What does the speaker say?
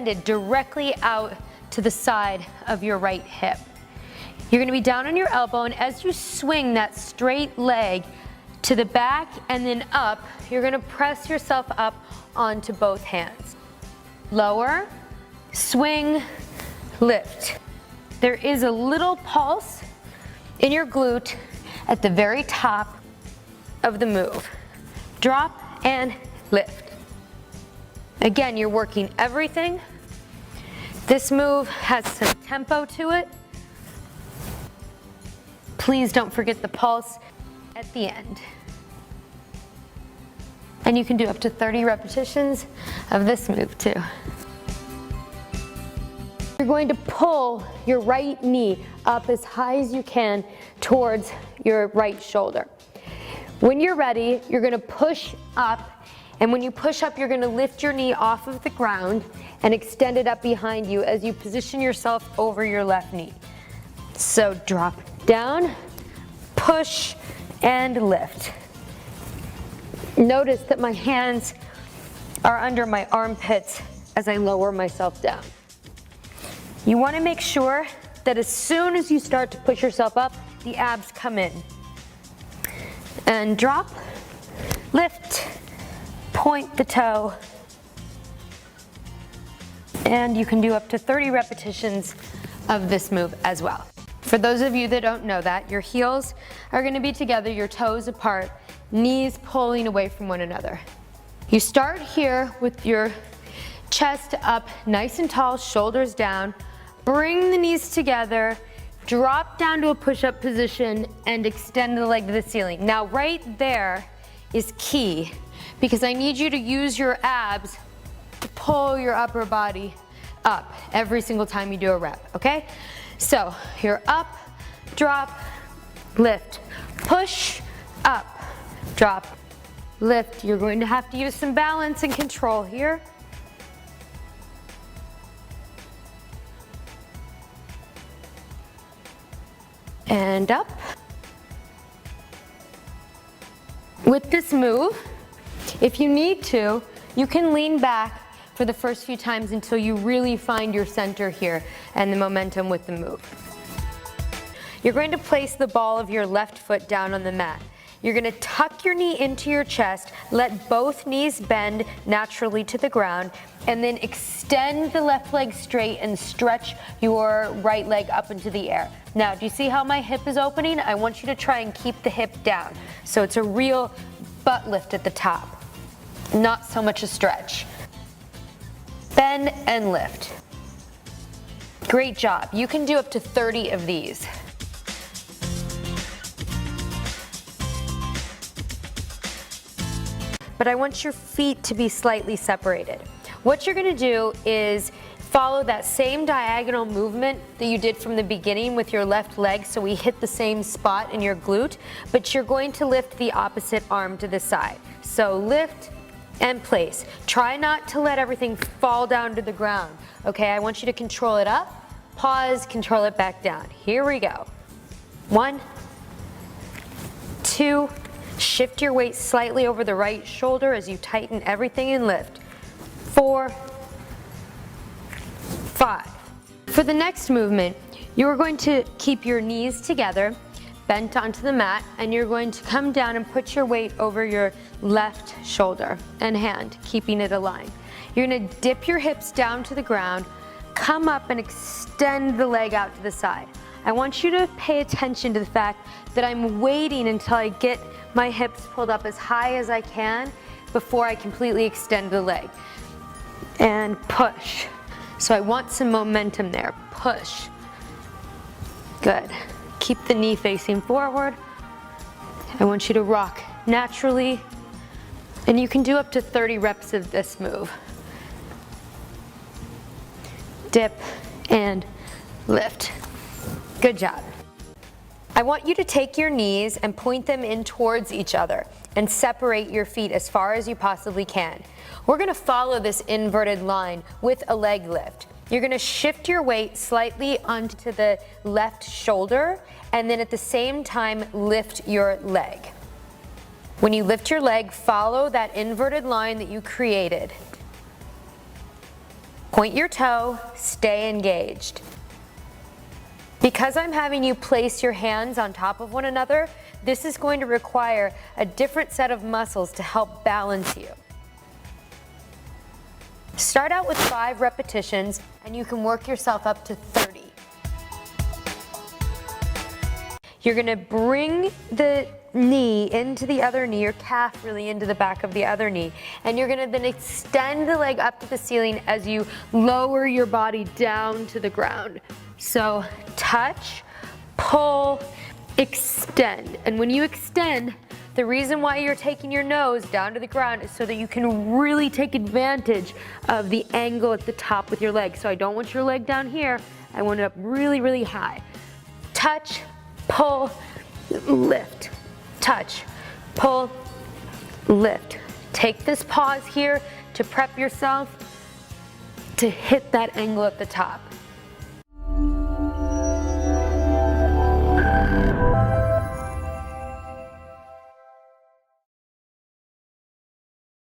extended directly out to the side of your right hip. You're going to be down on your elbow, and as you swing that straight leg to the back and then up, you're going to press yourself up onto both hands. Lower, swing, lift. There is a little pulse in your glute at the very top of the move. Drop and lift. Again, you're working everything. This move has some tempo to it. Please don't forget the pulse at the end. And you can do up to 30 repetitions of this move too. You're going to pull your right knee up as high as you can towards your right shoulder. When you're ready, you're going to push up, and when you push up, you're going to lift your knee off of the ground and extend it up behind you as you position yourself over your left knee. So drop down, push, and lift. Notice that my hands are under my armpits as I lower myself down. You want to make sure that as soon as you start to push yourself up, the abs come in. And drop, lift, point the toe, and you can do up to 30 repetitions of this move as well. For those of you that don't know that, your heels are going to be together, your toes apart, knees pulling away from one another. You start here with your chest up nice and tall, shoulders down. Bring the knees together, drop down to a push-up position, and extend the leg to the ceiling. Now right there is key, because I need you to use your abs to pull your upper body up every single time you do a rep, okay? So you're up, drop, lift, push, up, drop, lift. You're going to have to use some balance and control here. And up. With this move, if you need to, you can lean back for the first few times until you really find your center here and the momentum with the move. You're going to place the ball of your left foot down on the mat. You're going to tuck your knee into your chest, let both knees bend naturally to the ground, and then extend the left leg straight and stretch your right leg up into the air. Now, do you see how my hip is opening? I want you to try and keep the hip down. So it's a real butt lift at the top, not so much a stretch. Bend and lift. Great job. You can do up to 30 of these. But I want your feet to be slightly separated. What you're going to do is follow that same diagonal movement that you did from the beginning with your left leg, so we hit the same spot in your glute, but you're going to lift the opposite arm to the side. So lift and place. Try not to let everything fall down to the ground, okay? I want you to control it up, pause, control it back down. Here we go. 1, 2, shift your weight slightly over the right shoulder as you tighten everything and lift. 4, 5. For the next movement, you're going to keep your knees together, bent onto the mat, and you're going to come down and put your weight over your left shoulder and hand, keeping it aligned. You're going to dip your hips down to the ground, come up and extend the leg out to the side. I want you to pay attention to the fact that I'm waiting until I get my hips pulled up as high as I can before I completely extend the leg. And push. So I want some momentum there. Push. Good. Keep the knee facing forward. I want you to rock naturally. And you can do up to 30 reps of this move. Dip and lift. Good job. I want you to take your knees and point them in towards each other and separate your feet as far as you possibly can. We're going to follow this inverted line with a leg lift. You're going to shift your weight slightly onto the left shoulder and then at the same time lift your leg. When you lift your leg, follow that inverted line that you created. Point your toe, stay engaged. Because I'm having you place your hands on top of one another, this is going to require a different set of muscles to help balance you. Start out with 5 repetitions and you can work yourself up to 30. You're gonna bring the knee into the other knee, your calf really into the back of the other knee, and you're gonna then extend the leg up to the ceiling as you lower your body down to the ground. So touch, pull, extend. And when you extend, the reason why you're taking your nose down to the ground is so that you can really take advantage of the angle at the top with your leg. So I don't want your leg down here, I want it up really, really high. Touch, pull, lift. Touch, pull, lift. Take this pause here to prep yourself to hit that angle at the top.